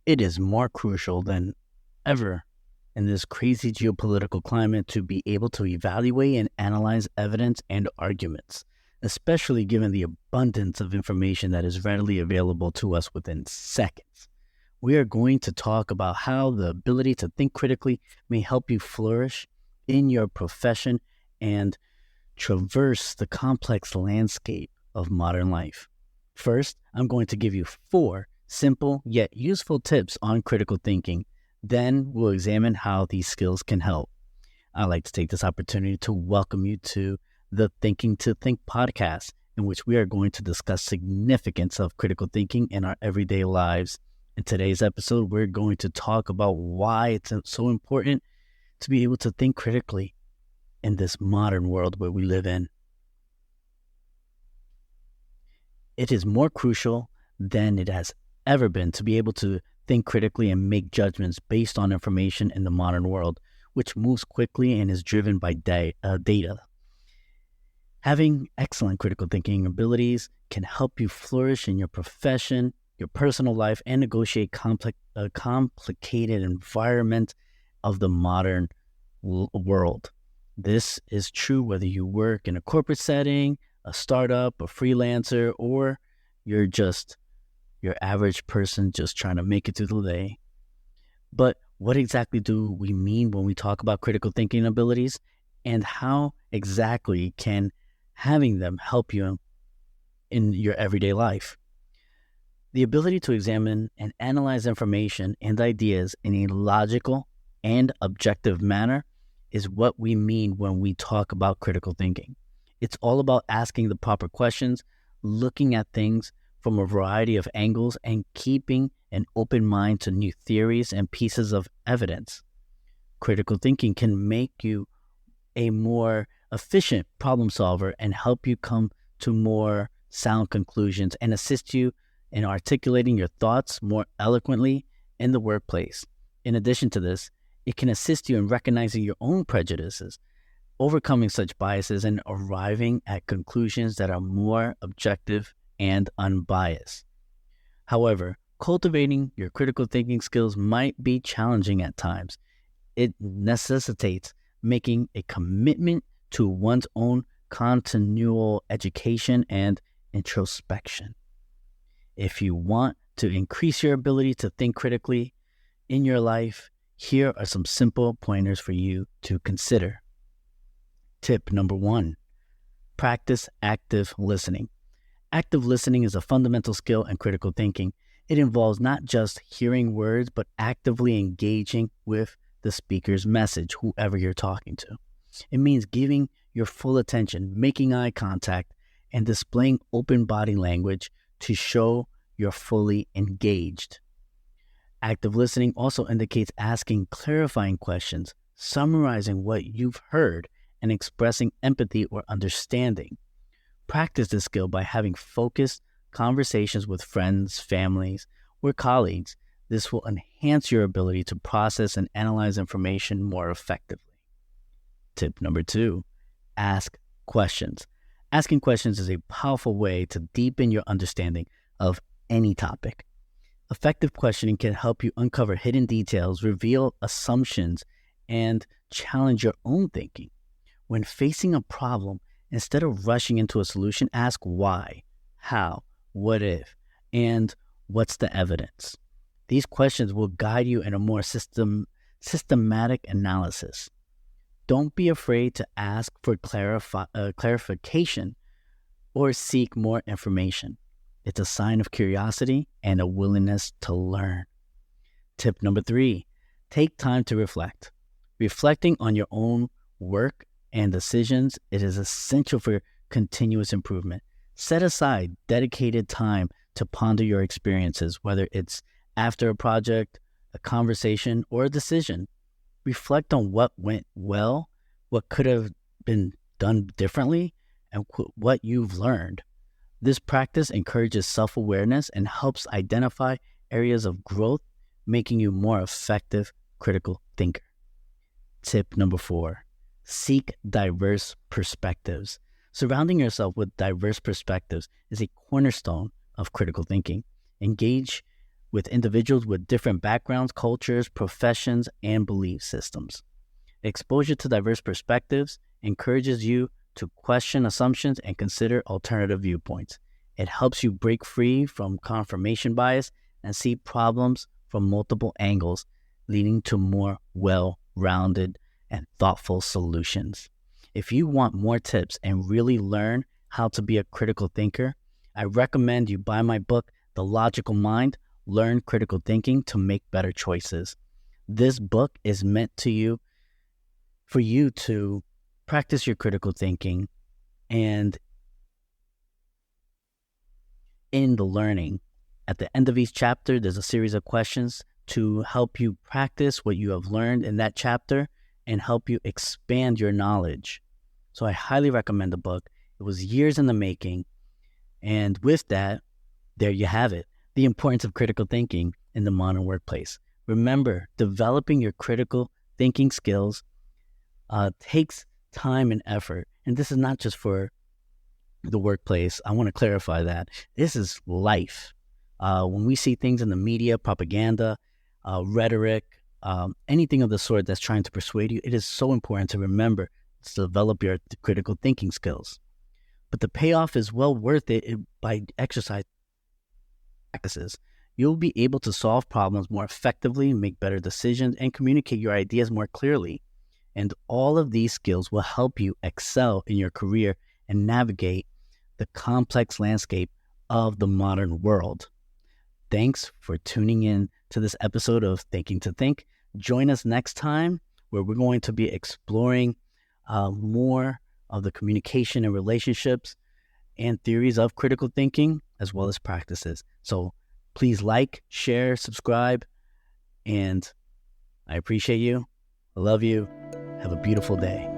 It is more crucial than ever in this crazy geopolitical climate to be able to evaluate and analyze evidence and arguments, especially given the abundance of information that is readily available to us within seconds. We are going to talk about how the ability to think critically may help you flourish in your profession and traverse the complex landscape of modern life. First, I'm going to give you 4 simple yet useful tips on critical thinking. Then we'll examine how these skills can help. I'd like to take this opportunity to welcome you to the Thinking to Think podcast, in which we are going to discuss significance of critical thinking in our everyday lives. In today's episode, we're going to talk about why it's so important to be able to think critically in this modern world where we live in. It is more crucial than it has ever been to be able to think critically and make judgments based on information in the modern world, which moves quickly and is driven by data. Having excellent critical thinking abilities can help you flourish in your profession, your personal life, and negotiate complicated environment of the modern world. This is true whether you work in a corporate setting, a startup, a freelancer, or you're just your average person just trying to make it through the day. But what exactly do we mean when we talk about critical thinking abilities, and how exactly can having them help you in your everyday life? The ability to examine and analyze information and ideas in a logical and objective manner is what we mean when we talk about critical thinking. It's all about asking the proper questions, looking at things from a variety of angles, and keeping an open mind to new theories and pieces of evidence. Critical thinking can make you a more efficient problem solver and help you come to more sound conclusions and assist you in articulating your thoughts more eloquently in the workplace. In addition to this, it can assist you in recognizing your own prejudices, overcoming such biases, and arriving at conclusions that are more objective and unbiased. However, cultivating your critical thinking skills might be challenging at times. It necessitates making a commitment to one's own continual education and introspection. If you want to increase your ability to think critically in your life, here are some simple pointers for you to consider. Tip number 1, practice active listening. Active listening is a fundamental skill in critical thinking. It involves not just hearing words, but actively engaging with the speaker's message, whoever you're talking to. It means giving your full attention, making eye contact, and displaying open body language to show you're fully engaged. Active listening also indicates asking clarifying questions, summarizing what you've heard, and expressing empathy or understanding. Practice this skill by having focused conversations with friends, families, or colleagues. This will enhance your ability to process and analyze information more effectively. Tip number 2, ask questions. Asking questions is a powerful way to deepen your understanding of any topic. Effective questioning can help you uncover hidden details, reveal assumptions, and challenge your own thinking. When facing a problem, instead of rushing into a solution, ask why, how, what if, and what's the evidence. These questions will guide you in a more systematic analysis. Don't be afraid to ask for clarification or seek more information. It's a sign of curiosity and a willingness to learn. Tip number 3, take time to reflect. Reflecting on your own work and decisions, it is essential for continuous improvement. Set aside dedicated time to ponder your experiences, whether it's after a project, a conversation, or a decision. Reflect on what went well, what could have been done differently, and what you've learned. This practice encourages self-awareness and helps identify areas of growth, making you a more effective critical thinker. Tip number 4, seek diverse perspectives. Surrounding yourself with diverse perspectives is a cornerstone of critical thinking. Engage with individuals with different backgrounds, cultures, professions, and belief systems. Exposure to diverse perspectives encourages you to question assumptions and consider alternative viewpoints. It helps you break free from confirmation bias and see problems from multiple angles, leading to more well-rounded and thoughtful solutions. If you want more tips and really learn how to be a critical thinker, I recommend you buy my book, The Logical Mind, Learn Critical Thinking to Make Better Choices. This book is meant for you to practice your critical thinking, and in the learning, at the end of each chapter, there's a series of questions to help you practice what you have learned in that chapter and help you expand your knowledge. So I highly recommend the book. It was years in the making. And with that, there you have it, the importance of critical thinking in the modern workplace. Remember, developing your critical thinking skills takes time and effort. And this is not just for the workplace. I want to clarify that. This is life. When we see things in the media, propaganda, rhetoric, anything of the sort that's trying to persuade you, it is so important to remember to develop your critical thinking skills. But the payoff is well worth it by exercise practices. You'll be able to solve problems more effectively, make better decisions, and communicate your ideas more clearly. And all of these skills will help you excel in your career and navigate the complex landscape of the modern world. Thanks for tuning in to this episode of Thinking to Think. Join us next time where we're going to be exploring more of the communication and relationships and theories of critical thinking, as well as practices. So please like, share, subscribe, and I appreciate you. I love you. Have a beautiful day.